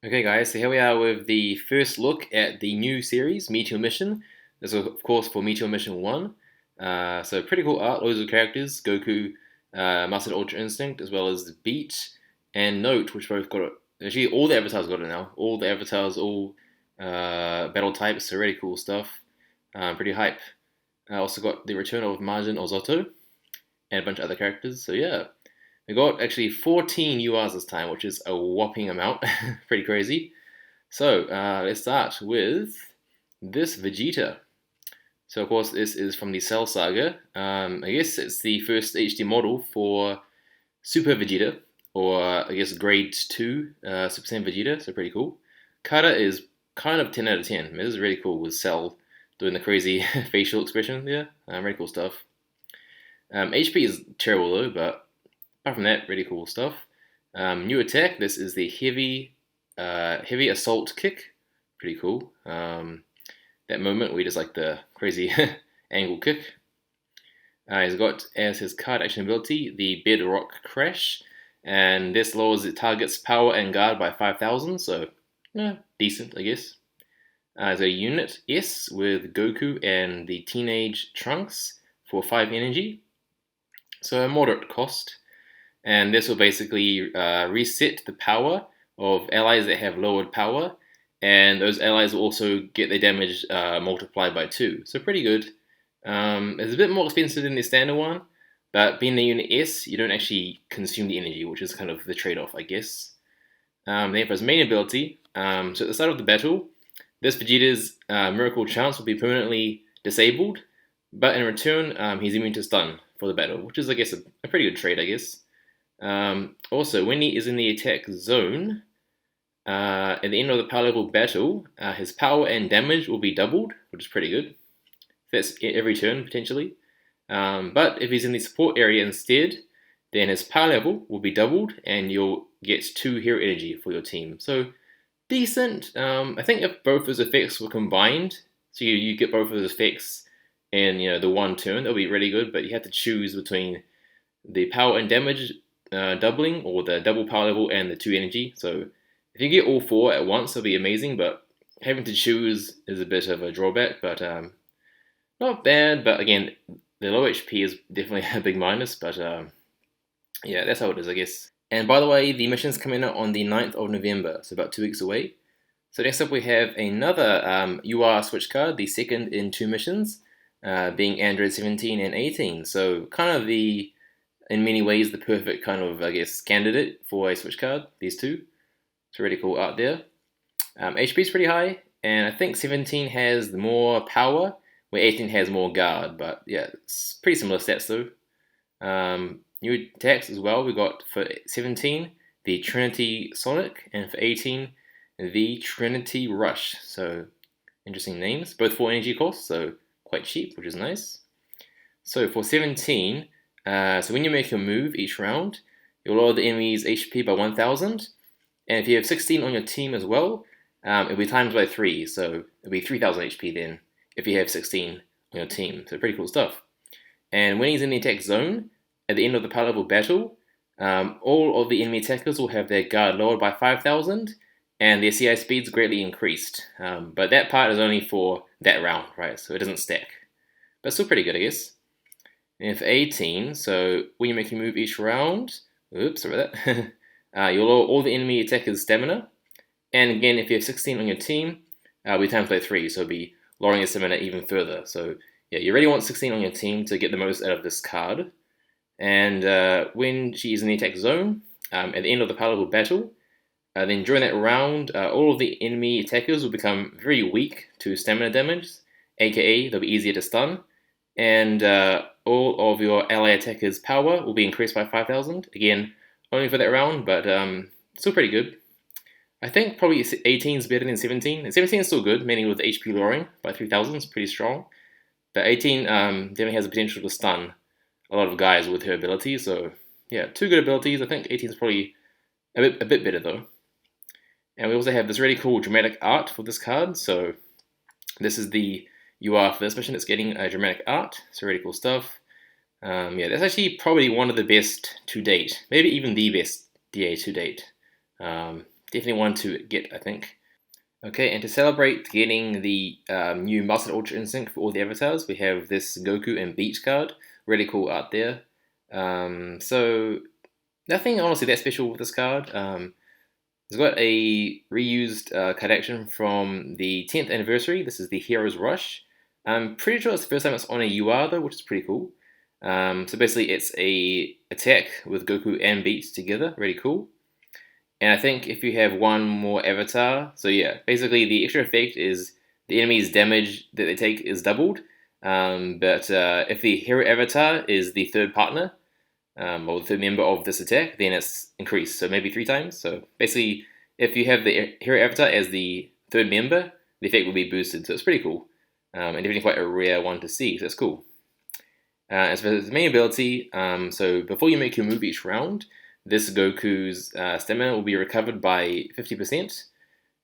Okay guys, so here we are with the first look at the new series, Meteor Mission. This is of course for Meteor Mission 1. So pretty cool art, loads of characters, Goku, Master Ultra Instinct, as well as Beat and Note, which both got it. Actually, all the avatars got it now. All the avatars, all battle types, so really cool stuff. Pretty hype. I also got the return of Majin Ooto and a bunch of other characters, so yeah. We got actually 14 URs this time, which is a whopping amount. Pretty crazy. So let's start with this Vegeta. So of course this is from the Cell Saga. I guess it's the first HD model for Super Vegeta, or I guess Grade 2 Super Saiyan Vegeta, so pretty cool. Kata is kind of 10 out of 10. This is really cool with Cell doing the crazy facial expression there. Really cool stuff. HP is terrible though, but apart from that, really cool stuff. New attack. This is the heavy assault kick. Pretty cool. That moment where he does like the crazy angle kick. He's got as his card action ability the Bedrock Crash, and this lowers the target's power and guard by 5,000. So, decent, I guess. There's a unit S with Goku and the Teenage Trunks for 5 energy. So a moderate cost. And this will basically reset the power of allies that have lowered power, and those allies will also get their damage multiplied by 2. So pretty good. It's a bit more expensive than the standard one, but being the unit S, you don't actually consume the energy, which is kind of the trade-off, I guess. Then for his main ability, so at the start of the battle, this Vegeta's Miracle Chance will be permanently disabled, but in return, he's immune to stun for the battle, which is, I guess, a pretty good trade, I guess. Also, when he is in the attack zone, at the end of the power level battle, his power and damage will be doubled, which is pretty good. That's every turn, potentially. But if he's in the support area instead, then his power level will be doubled, and you'll get 2 hero energy for your team. So, decent. I think if both his effects were combined, so you get both of his effects in the one turn, that would be really good, but you have to choose between the power and damage doubling, or the double power level and the 2 energy. So if you get all 4 at once, it'll be amazing, but having to choose is a bit of a drawback, but not bad. But again, the low HP is definitely a big minus, but yeah, that's how it is, I guess. And by the way, the mission's coming out on the 9th of November, so about 2 weeks away. So next up we have another UR switch card, the second in 2 missions, being Android 17 and 18. So kind of in many ways, the perfect kind of, I guess, candidate for a switch card, these two. It's really cool art there. HP is pretty high, and I think 17 has more power, where 18 has more guard, but yeah, it's pretty similar stats though. New attacks as well, we got for 17, the Trinity Sonic, and for 18, the Trinity Rush. So, interesting names, both 4 energy costs, so quite cheap, which is nice. So for 17, so when you make your move each round, you'll lower the enemy's HP by 1,000, and if you have 16 on your team as well, it'll be times by 3, so it'll be 3,000 HP then, if you have 16 on your team. So pretty cool stuff. And when he's in the attack zone, at the end of the power level battle, all of the enemy attackers will have their guard lowered by 5,000, and their CI speeds greatly increased. But that part is only for that round, right? So it doesn't stack. But still pretty good, I guess. And for 18, so when you make a move each round, oops, sorry about that, you'll lower all the enemy attackers' stamina. And again, if you have 16 on your team, we times by 3, so it'll be lowering your stamina even further. So yeah, you really want 16 on your team to get the most out of this card. And when she is in the attack zone, at the end of the power level battle, then during that round, all of the enemy attackers will become very weak to stamina damage, aka they'll be easier to stun, and all of your ally attackers' power will be increased by 5,000. Again, only for that round, but still pretty good. I think probably 18 is better than 17. And 17 is still good, meaning with HP lowering by 3,000 is pretty strong. But 18 definitely has the potential to stun a lot of guys with her ability. So yeah, 2 good abilities. I think 18 is probably a bit better though. And we also have this really cool dramatic art for this card. So this is the UR for this mission. It's getting a dramatic art. So really cool stuff. Yeah, that's actually probably one of the best to date. Maybe even the best DA to date. Definitely one to get, I think. Okay, and to celebrate getting the new Master Ultra Instinct for all the avatars, we have this Goku and Beat card. Really cool art there. So nothing honestly that special with this card. It's got a reused card action from the 10th anniversary. This is the Hero's Rush. I'm pretty sure it's the first time it's on a UR though, which is pretty cool. So basically, it's a attack with Goku and Beat together. Really cool. And I think if you have one more avatar, so yeah, basically the extra effect is the enemy's damage that they take is doubled. But if the hero avatar is the third partner, or the third member of this attack, then it's increased. So maybe 3 times. So basically, if you have the hero avatar as the third member, the effect will be boosted. So it's pretty cool. And definitely quite a rare one to see. So it's cool. As for the main ability, so before you make your move each round, this Goku's stamina will be recovered by 50%.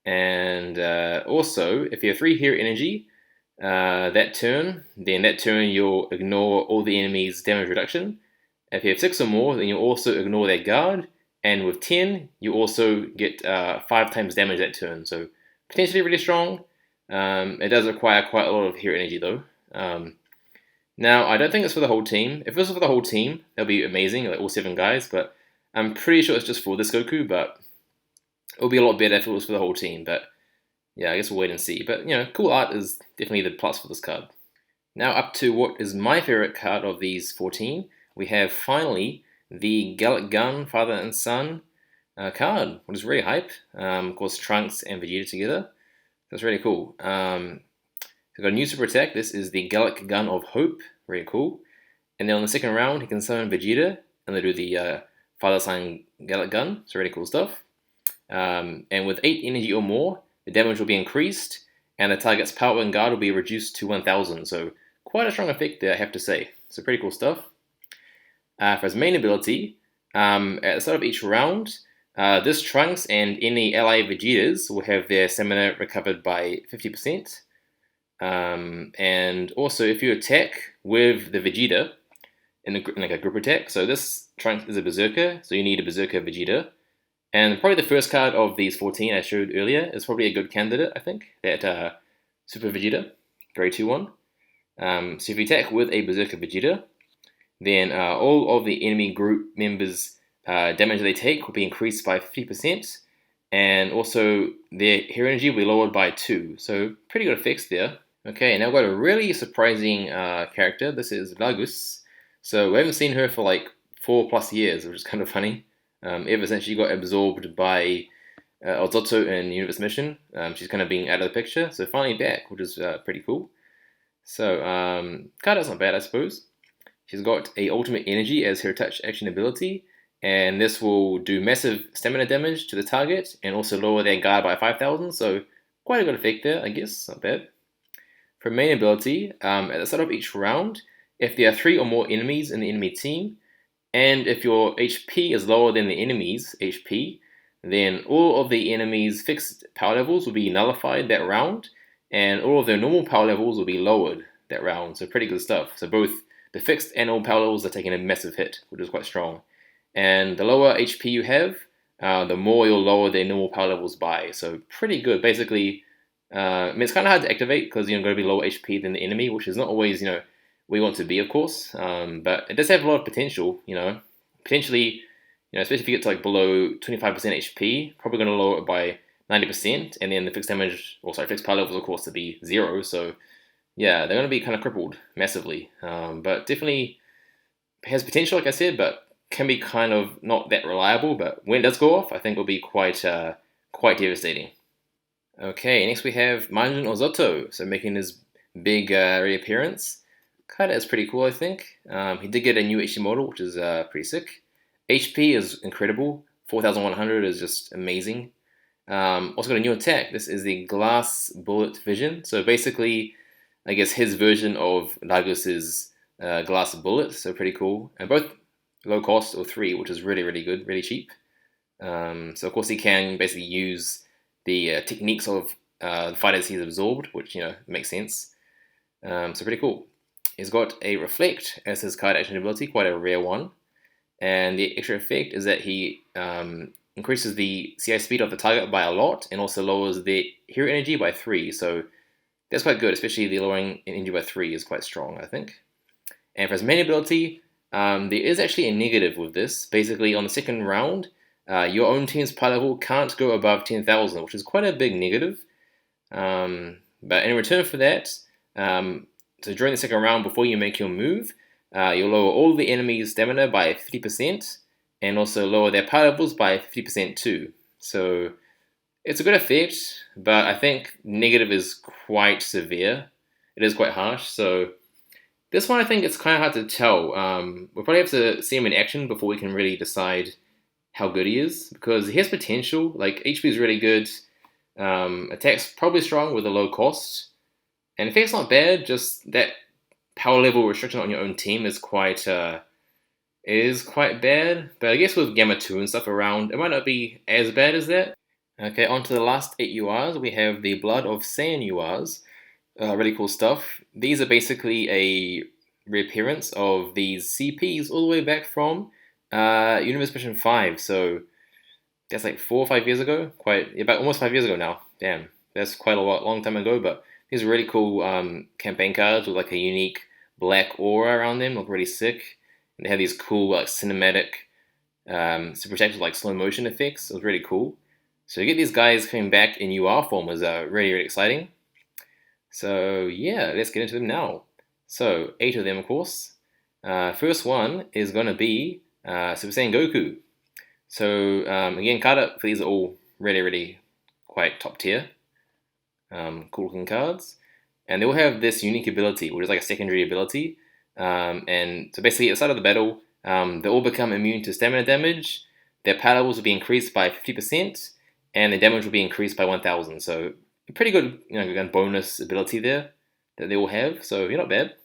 And also, if you have 3 hero energy that turn, then that turn you'll ignore all the enemy's damage reduction. If you have 6 or more, then you'll also ignore their guard. And with 10, you also get 5 times damage that turn. So potentially really strong. It does require quite a lot of hero energy though. Now, I don't think it's for the whole team. If it was for the whole team, that'd be amazing, like all 7 guys, but I'm pretty sure it's just for this Goku, but it would be a lot better if it was for the whole team, but yeah, I guess we'll wait and see. But, cool art is definitely the plus for this card. Now up to what is my favorite card of these 14, we have finally the Gallic Gun Father and Son card, which is really hype. Of course, Trunks and Vegeta together. That's really cool. We've got a new super attack. This is the Gallic Gun of Hope. Very cool. And then on the second round, he can summon Vegeta, and they do the Father-Son Gallic Gun. So really cool stuff. And with 8 energy or more, the damage will be increased, and the target's power and guard will be reduced to 1000. So quite a strong effect there, I have to say. So pretty cool stuff. For his main ability, at the start of each round, this Trunks and any ally Vegetas will have their stamina recovered by 50%. And also, if you attack with the Vegeta in like a group attack, so this Trunks is a Berserker, so you need a Berserker Vegeta. And probably the first card of these 14 I showed earlier is probably a good candidate, I think, that Super Vegeta, Grade 2-1. So if you attack with a Berserker Vegeta, then all of the enemy group members' damage they take will be increased by 50%, and also their hero energy will be lowered by 2. So pretty good effects there. Okay, now we've got a really surprising character. This is Lagus. So we haven't seen her for like 4+ years, which is kind of funny. Ever since she got absorbed by Ozoto in Universe Mission, she's kind of being out of the picture. So finally back, which is pretty cool. So Kata's not bad, I suppose. She's got a ultimate energy as her touch action ability, and this will do massive stamina damage to the target and also lower their guard by 5000. So quite a good effect there, I guess. Not bad. For main ability, at the start of each round, if there are 3 or more enemies in the enemy team, and if your HP is lower than the enemy's HP, then all of the enemy's fixed power levels will be nullified that round, and all of their normal power levels will be lowered that round. So pretty good stuff. So both the fixed and all power levels are taking a massive hit, which is quite strong. And the lower HP you have, the more you'll lower their normal power levels by. So pretty good. Basically, it's kind of hard to activate because you're going to be lower HP than the enemy, which is not always, where you want to be, of course. But it does have a lot of potential, Potentially, especially if you get to like below 25% HP, probably going to lower it by 90%, and then the fixed damage, fixed power levels, of course, to be 0. So, yeah, they're going to be kind of crippled massively. But definitely has potential, like I said, but can be kind of not that reliable. But when it does go off, I think it'll be quite devastating. Okay, next we have Majin Ooto, so making his big reappearance. Kinda is pretty cool, I think. He did get a new HD model, which is pretty sick. HP is incredible. 4100 is just amazing. Also got a new attack. This is the Glass Bullet Vision. So basically, I guess his version of Lagos's Glass Bullet. So pretty cool. And both low cost or 3, which is really, really good, really cheap. So of course he can basically use the techniques of the fighters he's absorbed, which makes sense. So pretty cool. He's got a Reflect as his card action ability, quite a rare one. And the extra effect is that he increases the CI speed of the target by a lot, and also lowers the hero energy by 3. So that's quite good, especially the lowering energy by 3 is quite strong, I think. And for his main ability, there is actually a negative with this. Basically, on the second round, your own team's power level can't go above 10,000, which is quite a big negative. But in return for that, so during the second round, before you make your move, you'll lower all the enemy's stamina by 50%, and also lower their power levels by 50% too. So it's a good effect, but I think negative is quite severe. It is quite harsh, so this one I think it's kind of hard to tell. We'll probably have to see him in action before we can really decide how good he is, because he has potential. Like, HP is really good, attack's probably strong with a low cost, and effect's not bad, just that power level restriction on your own team is quite bad. But I guess with Gamma 2 and stuff around, it might not be as bad as that. Okay, on to the last 8 URs. We have the Blood of Saiyan URs. Really cool stuff. These are basically a reappearance of these CPs all the way back from Universe Mission 5. So that's like 4 or 5 years ago. About almost 5 years ago now. Damn, that's quite a long time ago. But these are really cool campaign cards with like a unique black aura around them. Look really sick. And they have these cool like cinematic super attacks with like slow motion effects. It was really cool. So to get these guys coming back in UR form was really exciting. So yeah, let's get into them now. So 8 of them, of course. First one is going to be Super Saiyan Goku. So again, card art for these are all really quite top tier. Cool looking cards. And they all have this unique ability, which is like a secondary ability. And so basically at the start of the battle, they all become immune to stamina damage. Their power levels will be increased by 50%, and the damage will be increased by 1,000. So a pretty good, bonus ability there that they all have. So you're not bad.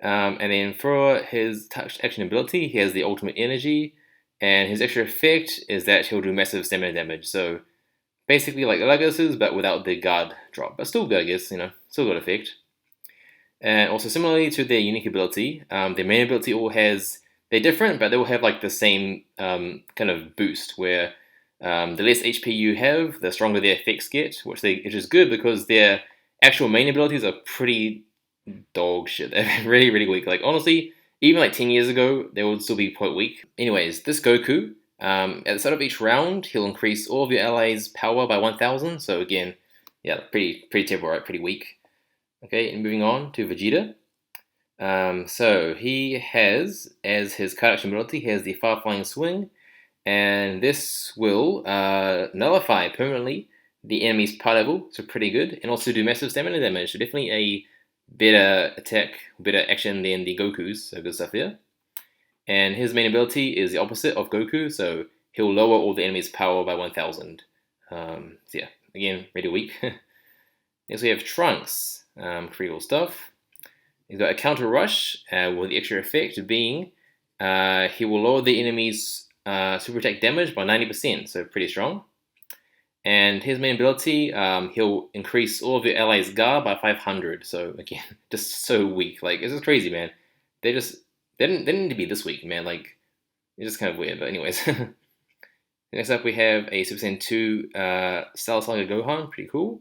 And then for his touch action ability, he has the ultimate energy, and his extra effect is that he'll do massive stamina damage. So basically like Legacies, but without the guard drop. But still good, I guess, still good effect. And also similarly to their unique ability, their main ability all has, they're different, but they all have like the same kind of boost where the less HP you have, the stronger their effects get, which is good because their actual main abilities are pretty dog shit. They're really weak. Like honestly, even like 10 years ago, they would still be quite weak. Anyways, this Goku, at the start of each round, he'll increase all of your allies' power by 1,000. So again, yeah, pretty terrible, right? Pretty weak. Okay, and moving on to Vegeta. So he has, as his card action ability, he has the Far Flying Swing, and this will nullify permanently the enemy's power level, so pretty good, and also do massive stamina damage, so definitely a better attack, better action than the Goku's, so good stuff there. And his main ability is the opposite of Goku, so he'll lower all the enemy's power by 1,000. So yeah, again, really weak. Next we have Trunks, pretty cool stuff. He's got a counter rush with the extra effect being he will lower the enemy's super attack damage by 90%, so pretty strong. And his main ability, he'll increase all of your allies' guard by 500. So again, just so weak. Like it's just crazy, man. They didn't need to be this weak, man. Like it's just kind of weird. But anyways, next up we have a Super Saiyan 2 Cell Saga Gohan, pretty cool.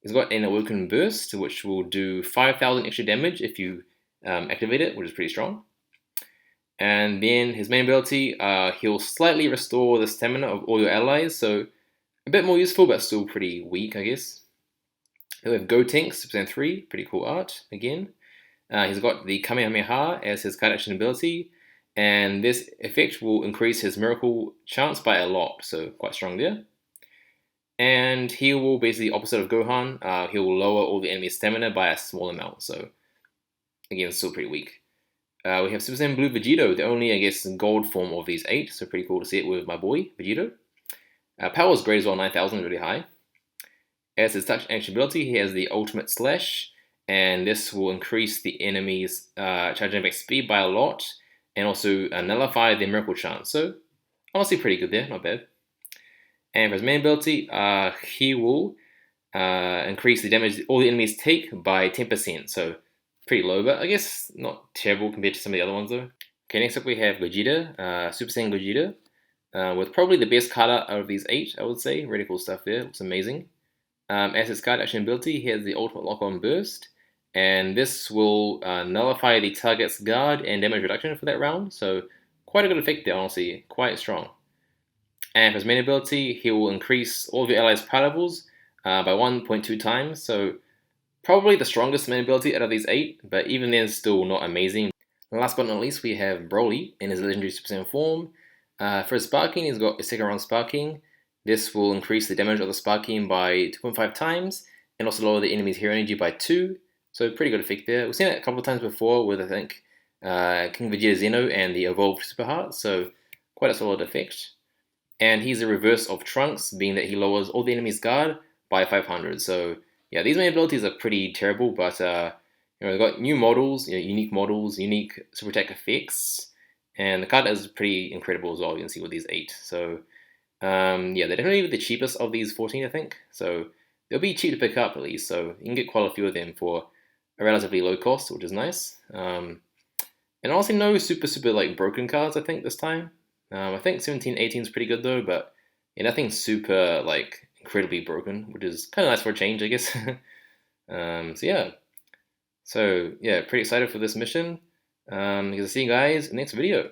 He's got an Awoken Burst, which will do 5,000 extra damage if you activate it, which is pretty strong. And then his main ability, he'll slightly restore the stamina of all your allies, so a bit more useful, but still pretty weak, I guess. Then we have Gotenks, Super Saiyan 3, pretty cool art, again. He's got the Kamehameha as his card action ability, and this effect will increase his miracle chance by a lot, so quite strong there. And he will basically opposite of Gohan. He will lower all the enemy's stamina by a small amount. So again, still pretty weak. We have Super Saiyan Blue Vegito, the only, I guess, gold form of these 8. So pretty cool to see it with my boy Vegito. Power is great as well, 9,000, really high. As his touch action ability, he has the Ultimate Slash, and this will increase the enemy's charging back speed by a lot, and also nullify their miracle chance. So honestly, pretty good there, not bad. And for his main ability, he will increase the damage all the enemies take by 10%. So pretty low, but I guess not terrible compared to some of the other ones though. Okay, next up we have Vegeta, Super Saiyan Vegeta. with probably the best card art out of these 8, I would say. Really cool stuff there, looks amazing. As his card action ability, he has the ultimate lock-on burst, and this will nullify the target's guard and damage reduction for that round, so quite a good effect there, honestly, quite strong. And for his main ability, he will increase all of your allies' power levels by 1.2 times, so probably the strongest main ability out of these 8, but even then still not amazing. Last but not least, we have Broly in his legendary Super Saiyan form. For his Sparking, he's got a second round Sparking. This will increase the damage of the Sparking by 2.5 times, and also lower the enemy's hero energy by 2. So pretty good effect there. We've seen it a couple of times before with, I think, King Vegeta Zeno and the Evolved Super Heart, so quite a solid effect. And he's the reverse of Trunks, being that he lowers all the enemy's guard by 500. So yeah, these main abilities are pretty terrible, but they've got new models, unique models, unique super attack effects, and the card is pretty incredible as well. You can see with these 8. So yeah, they're definitely the cheapest of these 14, I think. So they'll be cheap to pick up at least. So you can get quite a few of them for a relatively low cost, which is nice. And honestly, no super like broken cards, I think, this time. I think 17-18 is pretty good though, but yeah, nothing super like incredibly broken, which is kind of nice for a change, I guess. So yeah, pretty excited for this mission. See you guys in the next video.